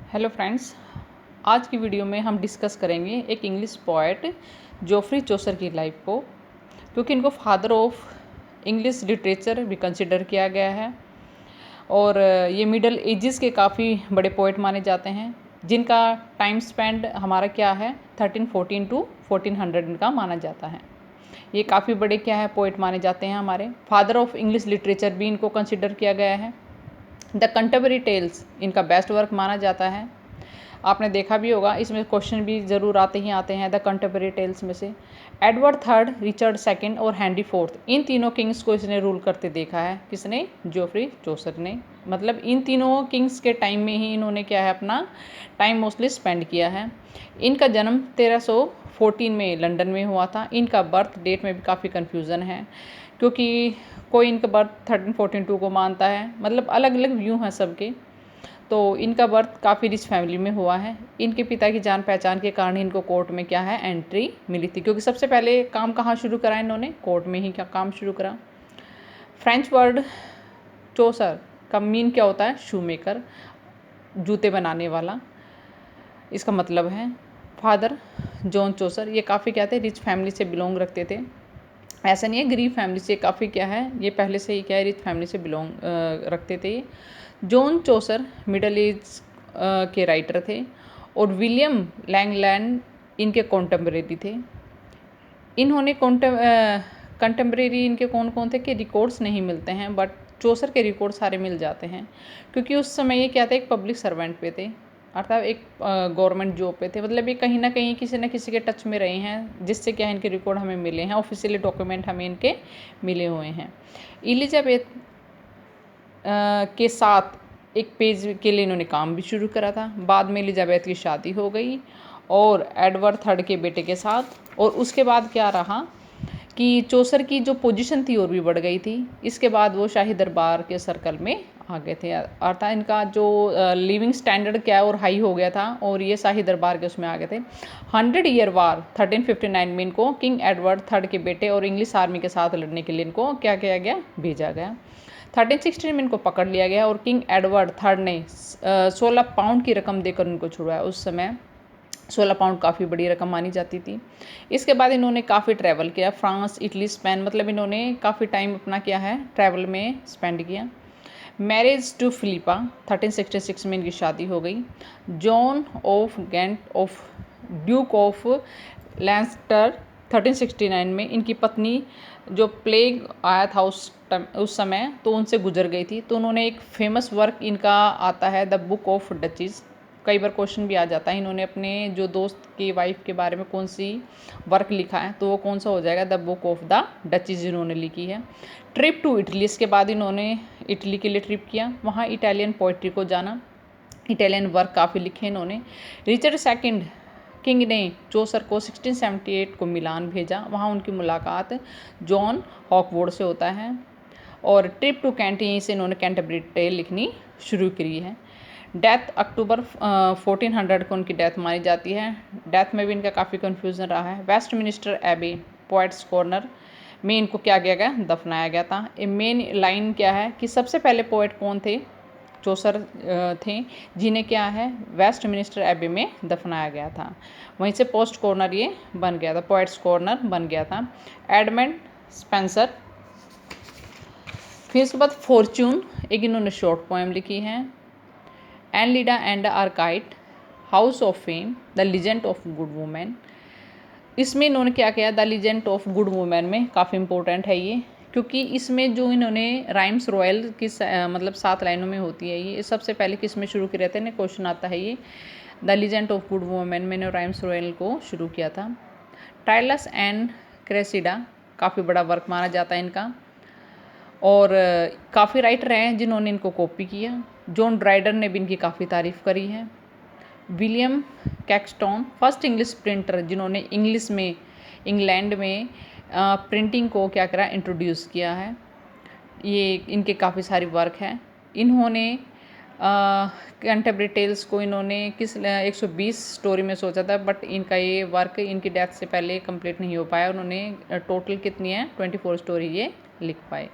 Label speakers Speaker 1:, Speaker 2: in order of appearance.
Speaker 1: Hello friends, आज की video में हम डिस्कस करेंगे एक इंग्लिश पोएट जोफ्री चौसर की लाइफ को, क्योंकि इनको फादर ऑफ इंग्लिश लिटरेचर भी कंसिडर किया गया है और ये मिडल एजेस के काफ़ी बड़े पोएट माने जाते हैं, जिनका टाइम स्पेंड हमारा क्या है 1314 टू 1400 इनका माना जाता है। ये काफ़ी बड़े क्या है पोएट माने जाते हैं। हमारे फादर ऑफ इंग्लिश लिटरेचर भी इनको कंसिडर किया गया है। द कंटेम्परेरी टेल्स इनका बेस्ट वर्क माना जाता है। आपने देखा भी होगा, इसमें क्वेश्चन भी ज़रूर आते हैं द कंटेम्परेरी टेल्स में से। एडवर्ड थर्ड, रिचर्ड सेकंड और हेनरी फोर्थ, इन तीनों किंग्स को इसने रूल करते देखा है। किसने? जोफ्री चौसर ने। मतलब इन तीनों किंग्स के टाइम में ही इन्होंने क्या है अपना टाइम मोस्टली स्पेंड किया है। इनका जन्म 1314 में लंदन में हुआ था। इनका बर्थ डेट में भी काफ़ी कन्फ्यूज़न है, क्योंकि कोई इनका बर्थ 1342 को मानता है। मतलब अलग अलग व्यू हैं सबके। तो इनका बर्थ काफ़ी रिच फैमिली में हुआ है। इनके पिता की जान पहचान के कारण इनको कोर्ट में क्या है एंट्री मिली थी, क्योंकि सबसे पहले काम कहाँ शुरू करा इन्होंने? कोर्ट में ही क्या काम शुरू करा। फ्रेंच वर्ड चौसर का मीन क्या होता है? शू मेकर, जूते बनाने वाला। इसका मतलब है फादर जॉन चौसर ये काफ़ी क्या थे, रिच फैमिली से बिलोंग रखते थे। ऐसा नहीं है गरीब फैमिली से, काफ़ी क्या है ये पहले से ही क्या है रिच फैमिली से बिलोंग रखते थे। ये जॉन चौसर मिडल एज के राइटर थे और विलियम लैंगलैंड इनके कॉन्टेम्परेरी थे। इन्होंने कंटेम्परेरी इनके कौन कौन थे कि रिकॉर्ड्स नहीं मिलते हैं, बट चौसर के रिकॉर्ड सारे मिल जाते हैं, क्योंकि उस समय ये क्या थे, एक पब्लिक सर्वेंट पे थे, अर्थात एक गवर्नमेंट जॉब पे थे। मतलब ये कहीं ना कहीं किसी न किसी के टच में रहे हैं, जिससे क्या है इनके रिकॉर्ड हमें मिले हैं, ऑफिशियली डॉक्यूमेंट हमें इनके मिले हुए हैं। एलिजाबेथ के साथ एक पेज के लिए इन्होंने काम भी शुरू करा था। बाद में एलिजाबेथ की शादी हो गई और एडवर्ड थर्ड के बेटे के साथ, और उसके बाद क्या रहा कि चौसर की जो पोजीशन थी और भी बढ़ गई थी। इसके बाद वो शाही दरबार के सर्कल में आ गए थे, अर्थात इनका जो लिविंग स्टैंडर्ड क्या है और हाई हो गया था, और ये शाही दरबार के उसमें आ गए थे। 100 ईयर वार 1359 में इनको किंग एडवर्ड थर्ड के बेटे और इंग्लिश आर्मी के साथ लड़ने के लिए इनको क्या किया गया, भेजा गया। 1316 में इनको पकड़ लिया गया और किंग एडवर्ड थर्ड ने 16 पाउंड की रकम देकर उनको छुड़वाया। उस समय 16 पाउंड काफ़ी बड़ी रकम मानी जाती थी। इसके बाद इन्होंने काफ़ी ट्रैवल किया, फ्रांस, इटली, स्पेन, मतलब इन्होंने काफ़ी टाइम अपना क्या है ट्रैवल में स्पेंड किया। मैरिज टू फिलिपा 1366 में इनकी शादी हो गई। John of Gaunt of Duke of Lancaster 1369 में इनकी पत्नी जो प्लेग आया था उस समय, तो उनसे गुजर गई थी। तो उन्होंने एक फेमस वर्क इनका आता है द बुक ऑफ डचेस। कई बार क्वेश्चन भी आ जाता है, इन्होंने अपने जो दोस्त की वाइफ के बारे में कौन सी वर्क लिखा है, तो वो कौन सा हो जाएगा? The book of the duchess इन्होंने लिखी है। ट्रिप टू इटली, इसके बाद इन्होंने इटली के लिए ट्रिप किया, वहाँ इटालियन पोइट्री को जाना, इटालियन वर्क काफ़ी लिखे इन्होंने। रिचर्ड सेकंड किंग ने चौसर को 1678 को मिलान भेजा, वहाँ उनकी मुलाकात जॉन हॉकवुड से होता है। और ट्रिप टू कैंट, यहीं से इन्होंने कैंटरबरी टेल लिखनी शुरू करी है। डेथ अक्टूबर 1400 को उनकी डेथ मानी जाती है। डेथ में भी इनका काफ़ी कन्फ्यूज़न रहा है। Westminster Abbey poets corner में इनको क्या किया गया, दफनाया गया था। ये मेन लाइन क्या है कि सबसे पहले पोइट कौन थे? चौसर थे, जिन्हें क्या है वेस्ट मिनिस्टर एबी में दफनाया गया था। वहीं से पोस्ट कॉर्नर ये बन गया था, पोइट्स कॉर्नर बन गया था। एडमंड स्पेंसर, फिर उसके बाद फॉर्च्यून, एक इन्होंने शॉर्ट पोएम लिखी है। Anelida and Arcite, house of fame, the legend of good women. इसमें इन्होंने क्या किया, the legend of good women में काफ़ी इंपॉर्टेंट है ये, क्योंकि इसमें जो इन्होंने राइम्स रॉयल की मतलब 7 लाइनों में होती है। ये सबसे पहले किस में शुरू किए रहते हैं, क्वेश्चन आता है ये the legend of good women मैंने राइम्स रॉयल को शुरू किया था। टाइलस एंड क्रेसिडा काफ़ी बड़ा वर्क माना जाता है इनका, और काफ़ी राइटर हैं जिन्होंने इनको कॉपी किया। जॉन ड्राइडर ने भी इनकी काफ़ी तारीफ़ करी है। William Caxton, first English printer जिन्होंने इंग्लिश में इंग्लैंड में प्रिंटिंग को क्या करा, इंट्रोड्यूस किया है। ये इनके काफ़ी सारी वर्क हैं। इन्होंने कैंटरबरी टेल्स को इन्होंने 120 स्टोरी में सोचा था, बट इनका ये वर्क इनकी डेथ से पहले कंप्लीट नहीं हो पाया। उन्होंने टोटल कितनी है 24 स्टोरी ये लिख पाए।